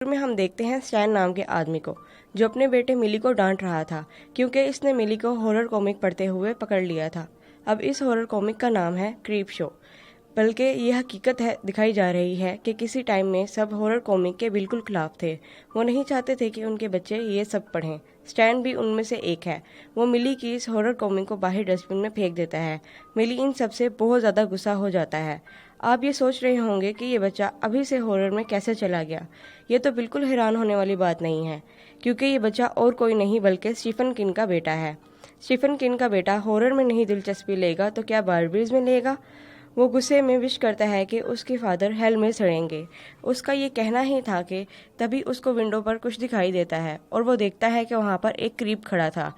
में हम देखते हैं स्टैन नाम के आदमी को, जो अपने बेटे मिली को डांट रहा था क्योंकि इसने मिली को हॉरर कॉमिक पढ़ते हुए पकड़ लिया था। अब इस हॉरर कॉमिक का नाम है क्रीप शो। बल्कि ये हकीकत है दिखाई जा रही है कि किसी टाइम में सब हॉरर कॉमिक के बिल्कुल खिलाफ थे। वो नहीं चाहते थे कि उनके बच्चे ये सब पढ़ें। स्टैन भी उनमें से एक है। वो मिली की इस हॉरर कॉमिक को बाहर डस्टबिन में फेंक देता है। मिली इन सब से बहुत ज़्यादा गुस्सा हो जाता है। आप ये सोच रहे होंगे कि ये बच्चा अभी से हॉरर में कैसे चला गया। ये तो बिल्कुल हैरान होने वाली बात नहीं है, क्योंकि ये बच्चा और कोई नहीं बल्कि स्टीफन किंग का बेटा है। स्टीफन किंग का बेटा हॉरर में नहीं दिलचस्पी लेगा तो क्या बारबीज में लेगा। वो गुस्से में विश करता है कि उसके फादर हेल में सड़ेंगे। उसका ये कहना ही था कि तभी उसको विंडो पर कुछ दिखाई देता है और वो देखता है कि वहाँ पर एक क्रीप खड़ा था।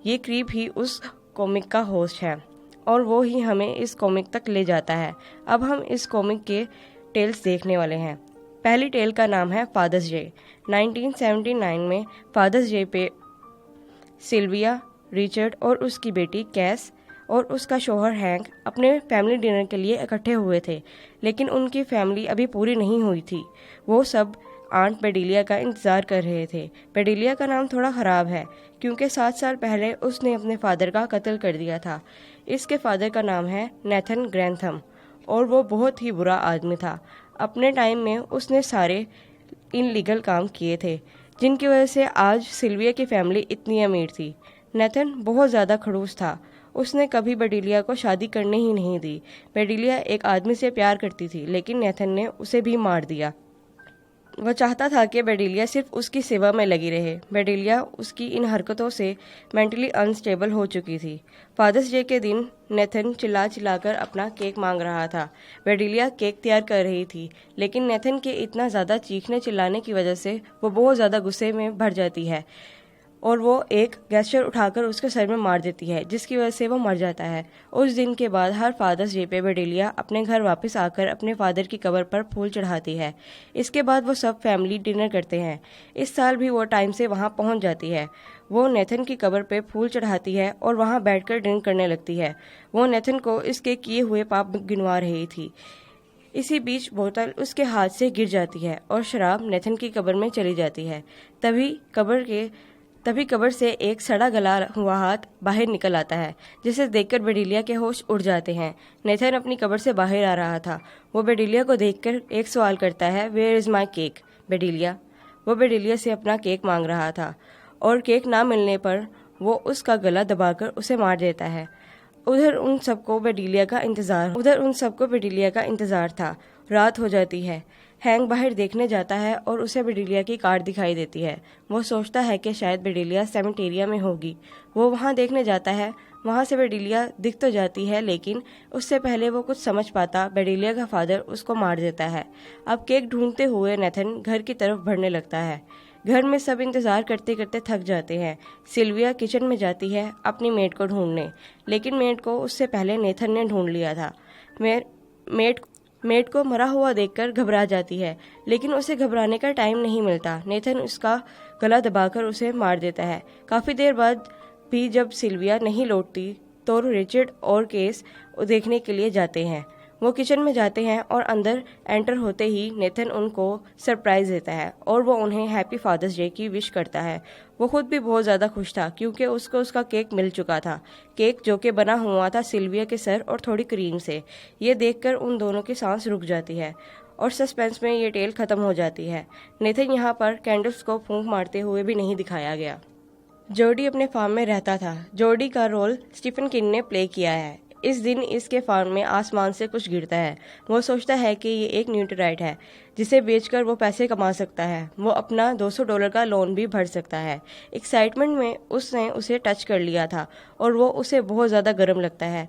ये क्रीप ही उस कॉमिक का होस्ट है और वो ही हमें इस कॉमिक तक ले जाता है। अब हम इस कॉमिक के टेल्स देखने वाले हैं। पहली टेल का नाम है फादर्स डे। 1979 में फादर्स डे पे सिल्विया, रिचर्ड और उसकी बेटी कैस और उसका शौहर हैंक अपने फैमिली डिनर के लिए इकट्ठे हुए थे, लेकिन उनकी फैमिली अभी पूरी नहीं हुई थी। वो सब आंट बेडिलिया का इंतज़ार कर रहे थे। बेडिलिया का नाम थोड़ा ख़राब है क्योंकि 7 साल पहले उसने अपने फादर का कत्ल कर दिया था। इसके फादर का नाम है नेथन ग्रैंथम और वो बहुत ही बुरा आदमी था। अपने टाइम में उसने सारे इनलीगल काम किए थे जिनकी वजह से आज सिल्विया की फैमिली इतनी अमीर थी। नेथन बहुत ज़्यादा खड़ूस था। उसने कभी बेडिलिया को शादी करने ही नहीं दी। बेडिलिया एक आदमी से प्यार करती थी, लेकिन नेथन ने उसे भी मार दिया। वह चाहता था कि बेडिलिया सिर्फ उसकी सेवा में लगी रहे। बेडिलिया उसकी इन हरकतों से मेंटली अनस्टेबल हो चुकी थी। फादर्स डे के दिन नेथन चिल्ला चिल्लाकर अपना केक मांग रहा था। बेडिलिया केक तैयार कर रही थी, लेकिन नेथन के इतना ज़्यादा चीखने चिल्लाने की वजह से वो बहुत ज़्यादा गुस्से में भर जाती है और वो एक गैस्चर उठाकर उसके सर में मार देती है, जिसकी वजह से वो मर जाता है। उस दिन के बाद हर फादर्स डे पे बेडिलिया अपने घर वापस आकर अपने फादर की कब्र पर फूल चढ़ाती है। इसके बाद वो सब फैमिली डिनर करते हैं। इस साल भी वो टाइम से वहाँ पहुँच जाती है। वो नेथन की कब्र पे फूल चढ़ाती है और वहाँ बैठकर ड्रिंक करने लगती है। वो नेथन को इसके किए हुए पाप गिनवा रही थी। इसी बीच बोतल उसके हाथ से गिर जाती है और शराब नेथन की कब्र में चली जाती है। तभी कब्र से एक सड़ा गला हुआ हाथ बाहर निकल आता है, जिसे देखकर बेडिलिया के होश उड़ जाते हैं। नेथन अपनी कब्र से बाहर आ रहा था। वो बेडिलिया को देखकर एक सवाल करता है, वेयर इज़ माई केक बेडिलिया। वो बेडिलिया से अपना केक मांग रहा था और केक ना मिलने पर वो उसका गला दबाकर उसे मार देता है। उधर उन सबको बेडिलिया का इंतज़ार था। रात हो जाती है। हैंक बाहर देखने जाता है और उसे बेडिलिया की कार दिखाई देती है। वो सोचता है कि शायद बेडिलिया सेमेटेरिया में होगी। वो वहाँ देखने जाता है। वहाँ से बेडिलिया दिख तो जाती है, लेकिन उससे पहले वो कुछ समझ पाता, बेडिलिया का फादर उसको मार देता है। अब केक ढूंढते हुए नेथन घर की तरफ बढ़ने लगता है। घर में सब इंतज़ार करते करते थक जाते हैं। सिल्विया किचन में जाती है अपनी मेड को ढूंढने, लेकिन मेड को उससे पहले नेथन ने ढूंढ लिया था। मेड को मरा हुआ देखकर घबरा जाती है, लेकिन उसे घबराने का टाइम नहीं मिलता। नेथन उसका गला दबाकर उसे मार देता है। काफ़ी देर बाद भी जब सिल्विया नहीं लौटती तो रिचर्ड और केस देखने के लिए जाते हैं। वो किचन में जाते हैं और अंदर एंटर होते ही नेथन उनको सरप्राइज देता है और वो उन्हें हैप्पी फादर्स डे की विश करता है। वो खुद भी बहुत ज़्यादा खुश था क्योंकि उसको उसका केक मिल चुका था। केक जो कि बना हुआ था सिल्विया के सर और थोड़ी क्रीम से। ये देखकर उन दोनों की सांस रुक जाती है और सस्पेंस में ये टेल ख़त्म हो जाती है। नेथन यहाँ पर कैंडल्स को फूंक मारते हुए भी नहीं दिखाया गया। जॉर्डी अपने फार्म में रहता था। जॉर्डी का रोल स्टीफन किंग ने प्ले किया है। इस दिन इसके फार्म में आसमान से कुछ गिरता है। वो सोचता है कि ये एक न्यूटराइट है जिसे बेचकर वो पैसे कमा सकता है। वो अपना $200 का लोन भी भर सकता है। एक्साइटमेंट में उसने उसे टच कर लिया था और वो उसे बहुत ज़्यादा गर्म लगता है,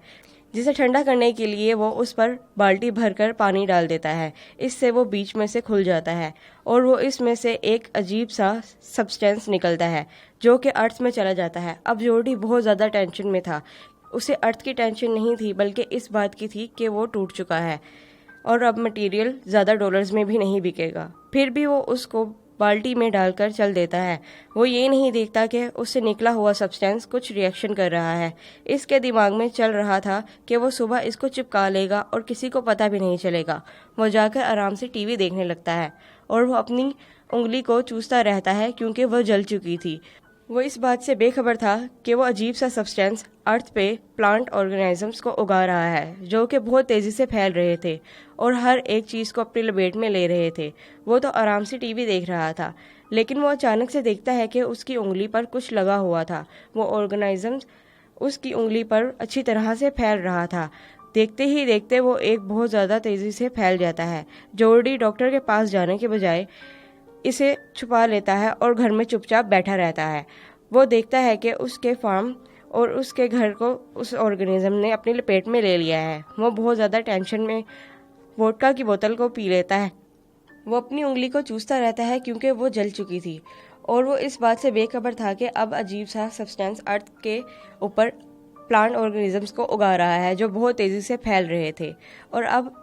जिसे ठंडा करने के लिए वो उस पर बाल्टी भरकर पानी डाल देता है। इससे वो बीच में से खुल जाता है और वो इसमें से एक अजीब सा सब्सटेंस निकलता है जो कि अर्थ में चला जाता है। अब जॉर्डी बहुत ज़्यादा टेंशन में था। उसे अर्थ की टेंशन नहीं थी, बल्कि इस बात की थी कि वो टूट चुका है और अब मटेरियल ज़्यादा डॉलर्स में भी नहीं बिकेगा। फिर भी वो उसको बाल्टी में डालकर चल देता है। वो ये नहीं देखता कि उससे निकला हुआ सब्सटेंस कुछ रिएक्शन कर रहा है। इसके दिमाग में चल रहा था कि वो सुबह इसको चिपका लेगा और किसी को पता भी नहीं चलेगा। वो जाकर आराम से टीवी देखने लगता है और वो अपनी उंगली को चूसता रहता है क्योंकि वह जल चुकी थी। वो इस बात से बेखबर था कि वो अजीब सा सब्सटेंस अर्थ पे प्लांट ऑर्गेनिजम्स को उगा रहा है जो कि बहुत तेज़ी से फैल रहे थे और हर एक चीज़ को अपनी लपेट में ले रहे थे। वो तो आराम से टीवी देख रहा था, लेकिन वो अचानक से देखता है कि उसकी उंगली पर कुछ लगा हुआ था। वो ऑर्गेनिजम्स उसकी उंगली पर अच्छी तरह से फैल रहा था। देखते ही देखते वो एक बहुत ज़्यादा तेज़ी से फैल जाता है। जॉर्डी डॉक्टर के पास जाने के बजाय इसे छुपा लेता है और घर में चुपचाप बैठा रहता है। वो देखता है कि उसके फार्म और उसके घर को उस ऑर्गेनिज्म ने अपनी लपेट में ले लिया है। वो बहुत ज़्यादा टेंशन में वोडका की बोतल को पी लेता है। वो अपनी उंगली को चूसता रहता है क्योंकि वो जल चुकी थी और वो इस बात से बेखबर था कि अब अजीब सा सब्सटेंस अर्थ के ऊपर प्लांट ऑर्गेनिजम्स को उगा रहा है जो बहुत तेज़ी से फैल रहे थे और अब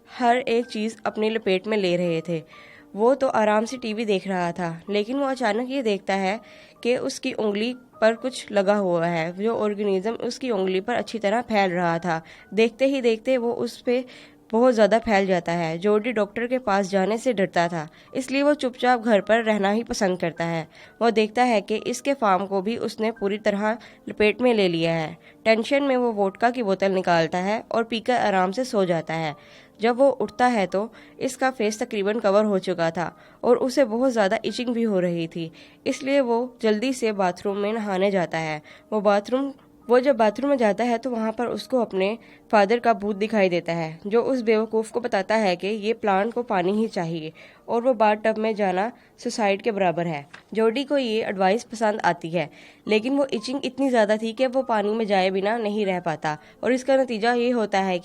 हर एक चीज़ अपनी लपेट में ले रहे थे। वो तो आराम से टीवी देख रहा था, लेकिन वो अचानक ये देखता है कि उसकी उंगली पर कुछ लगा हुआ है। जो ऑर्गेनिज्म उसकी उंगली पर अच्छी तरह फैल रहा था। देखते ही देखते वो उस पे बहुत ज़्यादा फैल जाता है। जॉर्डी डॉक्टर के पास जाने से डरता था, इसलिए वो चुपचाप घर पर रहना ही पसंद करता है। वो देखता है कि इसके फार्म को भी उसने पूरी तरह लपेट में ले लिया है। टेंशन में वो वोडका की बोतल निकालता है और पीकर आराम से सो जाता है। जब वो उठता है तो इसका फेस तकरीबन कवर हो चुका था और उसे बहुत ज़्यादा इचिंग भी हो रही थी, इसलिए वो जल्दी से बाथरूम में नहाने जाता है। वो जब बाथरूम में जाता है तो वहाँ पर उसको अपने फादर का भूत दिखाई देता है जो उस बेवकूफ़ को बताता है कि ये प्लांट को पानी ही चाहिए और वो बाथ टब में जाना सुसाइड के बराबर है। जॉर्डी को ये एडवाइस पसंद आती है, लेकिन वो इचिंग इतनी ज़्यादा थी कि वो पानी में जाए बिना नहीं रह पाता और इसका नतीजा ये होता है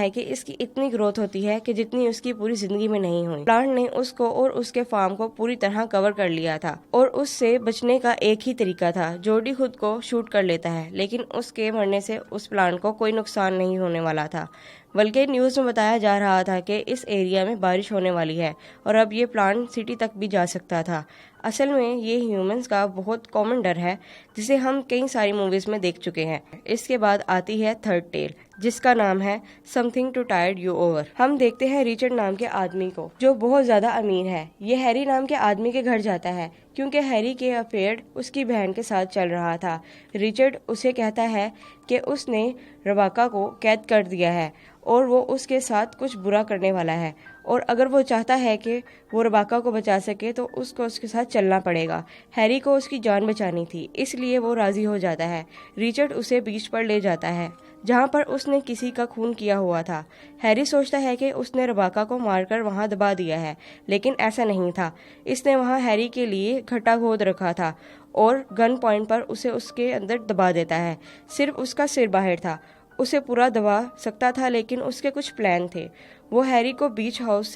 कि इसकी इतनी ग्रोथ होती है कि जितनी उसकी पूरी जिंदगी में नहीं हुई। प्लांट ने उसको और उसके फार्म को पूरी तरह कवर कर लिया था और उससे बचने का एक ही तरीका था। जॉर्डी खुद को शूट कर लेता है, लेकिन उसके मरने से उस प्लांट को कोई नुकसान नहीं होने वाला था, बल्कि न्यूज़ में बताया जा रहा था कि इस एरिया में बारिश होने वाली है और अब ये प्लांट सिटी तक भी जा सकता था। असल में ये ह्यूमंस का बहुत कॉमन डर है जिसे हम कई सारी मूवीज़ में देख चुके हैं। इसके बाद आती है थर्ड टेल, जिसका नाम है something to tide you over. हम देखते हैं रिचर्ड नाम के आदमी को जो बहुत ज़्यादा अमीर है। ये हैरी नाम के आदमी के घर जाता है क्योंकि हैरी के अफेयर उसकी बहन के साथ चल रहा था। रिचर्ड उसे कहता है कि उसने रबाका को कैद कर दिया है और वो उसके साथ कुछ बुरा करने वाला है और अगर वो चाहता है कि वो रबाका को बचा सके तो उसको उसके साथ चलना पड़ेगा। हैरी को उसकी जान बचानी थी, इसलिए वो राज़ी हो जाता है। रिचर्ड उसे बीच पर ले जाता है जहाँ पर उसने किसी का खून किया हुआ था। हैरी सोचता है कि उसने रबाका को मारकर वहाँ दबा दिया है, लेकिन ऐसा नहीं था। इसने वहाँ हैरी के लिए खड्डा खोद रखा था और गन पॉइंट पर उसे उसके अंदर दबा देता है। सिर्फ उसका सिर बाहर था, उसे पूरा दबा सकता था, लेकिन उसके कुछ प्लान थे। वो हैरी को बीच हाउस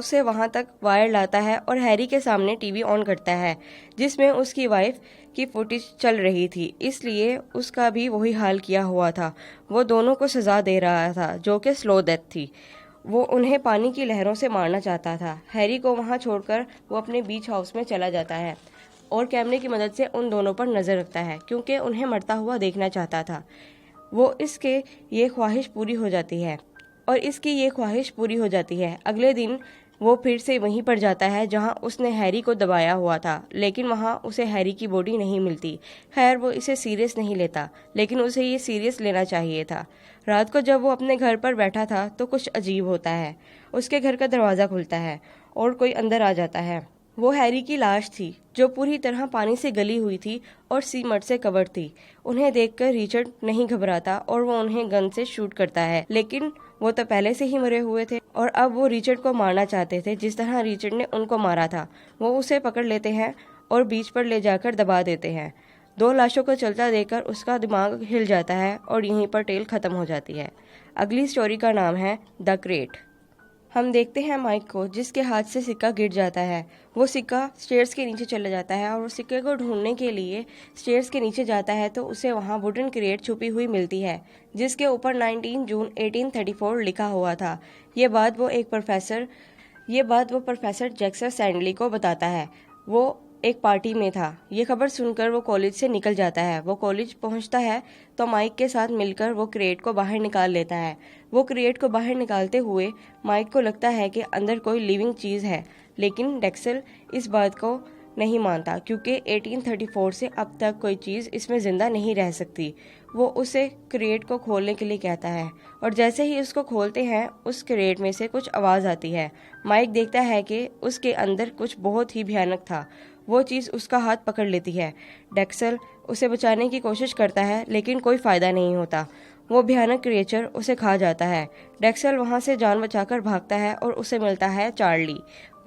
से वहाँ तक वायर लाता है और हैरी के सामने टीवी ऑन करता है जिसमें उसकी वाइफ की फुटेज चल रही थी, इसलिए उसका भी वही हाल किया हुआ था। वो दोनों को सजा दे रहा था जो कि स्लो डेथ थी। वो उन्हें पानी की लहरों से मारना चाहता था। हैरी को वहाँ छोड़कर वो अपने बीच हाउस में चला जाता है और कैमरे की मदद से उन दोनों पर नज़र रखता है क्योंकि उन्हें मरता हुआ देखना चाहता था। इसकी ये ख्वाहिश पूरी हो जाती है। अगले दिन वो फिर से वहीं पर जाता है जहां उसने हैरी को दबाया हुआ था, लेकिन वहां उसे हैरी की बॉडी नहीं मिलती। खैर, वो इसे सीरियस नहीं लेता, लेकिन उसे ये सीरियस लेना चाहिए था। रात को जब वो अपने घर पर बैठा था तो कुछ अजीब होता है। उसके घर का दरवाज़ा खुलता है और कोई अंदर आ जाता है। वो हैरी की लाश थी जो पूरी तरह पानी से गली हुई थी और सीमट से कवर थी। उन्हें देखकर रिचर्ड नहीं घबराता और वो उन्हें गन से शूट करता है, लेकिन वो तो पहले से ही मरे हुए थे और अब वो रिचर्ड को मारना चाहते थे जिस तरह रिचर्ड ने उनको मारा था। वो उसे पकड़ लेते हैं और बीच पर ले जाकर दबा देते हैं। दो लाशों को चलता देखकर उसका दिमाग हिल जाता है और यहीं पर टेल खत्म हो जाती है। अगली स्टोरी का नाम है द क्रेट। हम देखते हैं माइक को जिसके हाथ से सिक्का गिर जाता है। वो सिक्का स्टेयर्स के नीचे चला जाता है और वो सिक्के को ढूंढने के लिए स्टेयर्स के नीचे जाता है तो उसे वहाँ वुडन क्रेट छुपी हुई मिलती है जिसके ऊपर 19 जून 1834 लिखा हुआ था। ये बात वो प्रोफेसर जैक्सन सैंडली को बताता है। वो एक पार्टी में था। ये खबर सुनकर वो कॉलेज से निकल जाता है। वो कॉलेज पहुंचता है तो माइक के साथ मिलकर वो क्रेट को बाहर निकाल लेता है। वो क्रेट को बाहर निकालते हुए माइक को लगता है कि अंदर कोई लिविंग चीज़ है, लेकिन डेक्सल इस बात को नहीं मानता क्योंकि 1834 से अब तक कोई चीज़ इसमें ज़िंदा नहीं रह सकती। वो उसे क्रेट को खोलने के लिए कहता है और जैसे ही उसको खोलते हैं उस क्रेट में से कुछ आवाज़ आती है। माइक देखता है कि उसके अंदर कुछ बहुत ही भयानक था। वो चीज़ उसका हाथ पकड़ लेती है। डेक्सल उसे बचाने की कोशिश करता है लेकिन कोई फ़ायदा नहीं होता। वो भयानक क्रिएचर उसे खा जाता है। डेक्सल वहाँ से जान बचाकर भागता है और उसे मिलता है चार्ली।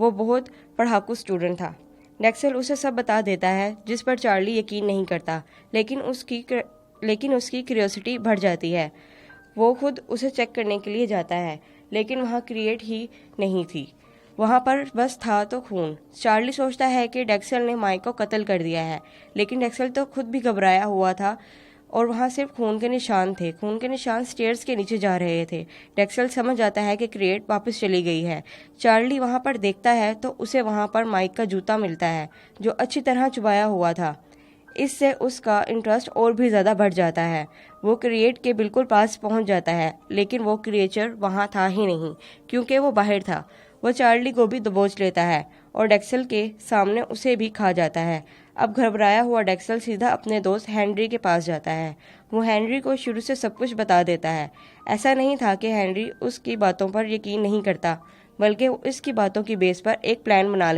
वो बहुत पढ़ाकू स्टूडेंट था। डेक्सल उसे सब बता देता है जिस पर चार्ली यकीन नहीं करता, लेकिन उसकी क्यूरियोसिटी बढ़ जाती है। वो खुद उसे चेक करने के लिए जाता है, लेकिन वहाँ क्रिएट ही नहीं थी। वहाँ पर बस था तो खून। चार्ली सोचता है कि डेक्सल ने माइक को कत्ल कर दिया है, लेकिन डेक्सल तो खुद भी घबराया हुआ था और वहाँ सिर्फ खून के निशान थे। खून के निशान स्टेयर्स के नीचे जा रहे थे। डेक्सल समझ जाता है कि क्रिएट वापस चली गई है। चार्ली वहाँ पर देखता है तो उसे वहाँ पर माइक का जूता मिलता है जो अच्छी तरह चुभाया हुआ था। इससे उसका इंटरेस्ट और भी ज़्यादा बढ़ जाता है। वो क्रिएट के बिल्कुल पास पहुंच जाता है, लेकिन वो क्रिएचर वहाँ था ही नहीं क्योंकि वो बाहर था। वो चार्ली को भी दबोच लेता है और डेक्सल के सामने उसे भी खा जाता है। अब घबराया हुआ डेक्सल सीधा अपने दोस्त हेनरी के पास जाता है। वो हेनरी को शुरू से सब कुछ बता देता है। ऐसा नहीं था कि हेनरी उसकी बातों पर यकीन नहीं करता, बल्कि वो इसकी बातों की बेस पर एक प्लान बना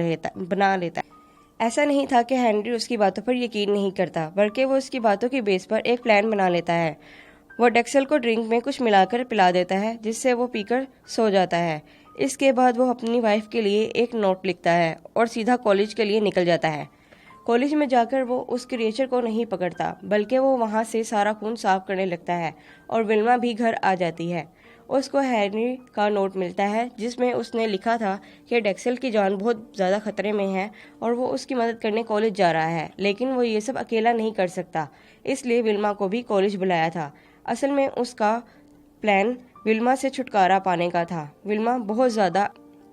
लेता है। ऐसा नहीं था कि हेनरी उसकी बातों पर यकीन नहीं करता, बल्कि वो उसकी बातों की बेस पर एक प्लान बना लेता है। वो डेक्सल को ड्रिंक में कुछ मिलाकर पिला देता है जिससे वो पीकर सो जाता है। इसके बाद वो अपनी वाइफ के लिए एक नोट लिखता है और सीधा कॉलेज के लिए निकल जाता है। कॉलेज में जाकर वो उस क्रिएचर को नहीं पकड़ता, बल्कि वो वहाँ से सारा खून साफ करने लगता है और विल्मा भी घर आ जाती है। उसको हेनरी का नोट मिलता है जिसमें उसने लिखा था कि डेक्सल की जान बहुत ज़्यादा खतरे में है और वो उसकी मदद करने कॉलेज जा रहा है, लेकिन वो ये सब अकेला नहीं कर सकता, इसलिए विल्मा को भी कॉलेज बुलाया था। असल में उसका प्लान विल्मा से छुटकारा पाने का था। विल्मा बहुत ज़्यादा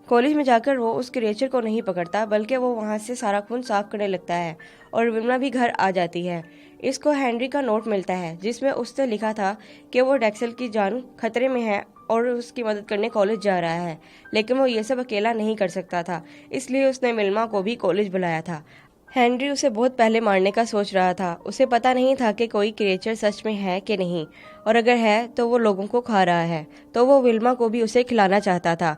कॉलेज में जाकर वो उस क्रिएचर को नहीं पकड़ता, बल्कि वो वहाँ से सारा खून साफ करने लगता है और विल्मा भी घर आ जाती है। इसको हेनरी का नोट मिलता है जिसमें उसने लिखा था कि वो डेक्सल की जान खतरे में है और उसकी मदद करने कॉलेज जा रहा है, लेकिन वो ये सब अकेला नहीं कर सकता था, इसलिए उसने विल्मा को भी कॉलेज बुलाया था। हेनरी उसे बहुत पहले मारने का सोच रहा था। उसे पता नहीं था कि कोई क्रिएचर सच में है कि नहीं, और अगर है तो वो लोगों को खा रहा है, तो वो विल्मा को भी उसे खिलाना चाहता था।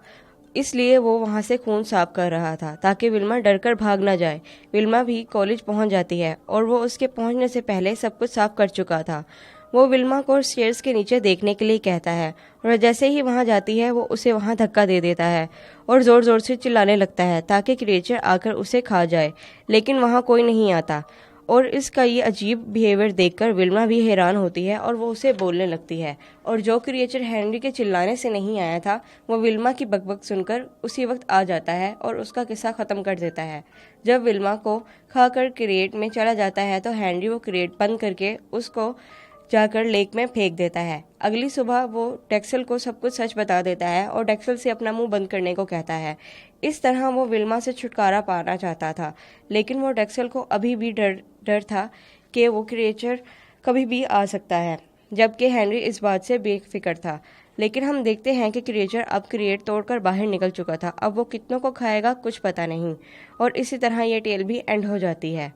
इसलिए वो वहाँ से खून साफ कर रहा था ताकि विल्मा डरकर भाग ना जाए। विल्मा भी कॉलेज पहुँच जाती है और वो उसके पहुँचने से पहले सब कुछ साफ कर चुका था। वो विल्मा को स्टेयर्स के नीचे देखने के लिए कहता है और जैसे ही वहाँ जाती है वो उसे वहाँ धक्का दे देता है और ज़ोर ज़ोर से चिल्लाने लगता है ताकि क्रिएचर आकर उसे खा जाए, लेकिन वहाँ कोई नहीं आता। और इसका ये अजीब बिहेवियर देखकर विल्मा भी हैरान होती है और वो उसे बोलने लगती है। और जो क्रिएचर हेनरी के चिल्लाने से नहीं आया था वो विल्मा की बकबक सुनकर उसी वक्त आ जाता है और उसका किस्सा ख़त्म कर देता है। जब विल्मा को खाकर क्रिएट में चला जाता है तो हेनरी वो क्रिएट बंद करके उसको जाकर लेक में फेंक देता है। अगली सुबह वो डेक्सल को सब कुछ सच बता देता है और डेक्सल से अपना मुंह बंद करने को कहता है। इस तरह वो विल्मा से छुटकारा पाना चाहता था, लेकिन वो डेक्सल को अभी भी डर था कि वो क्रिएचर कभी भी आ सकता है, जबकि हेनरी इस बात से बेफिक्र था। लेकिन हम देखते हैं कि क्रिएचर अब क्रिएट तोड़कर बाहर निकल चुका था। अब वो कितनों को खाएगा कुछ पता नहीं, और इसी तरह ये टेल भी एंड हो जाती है।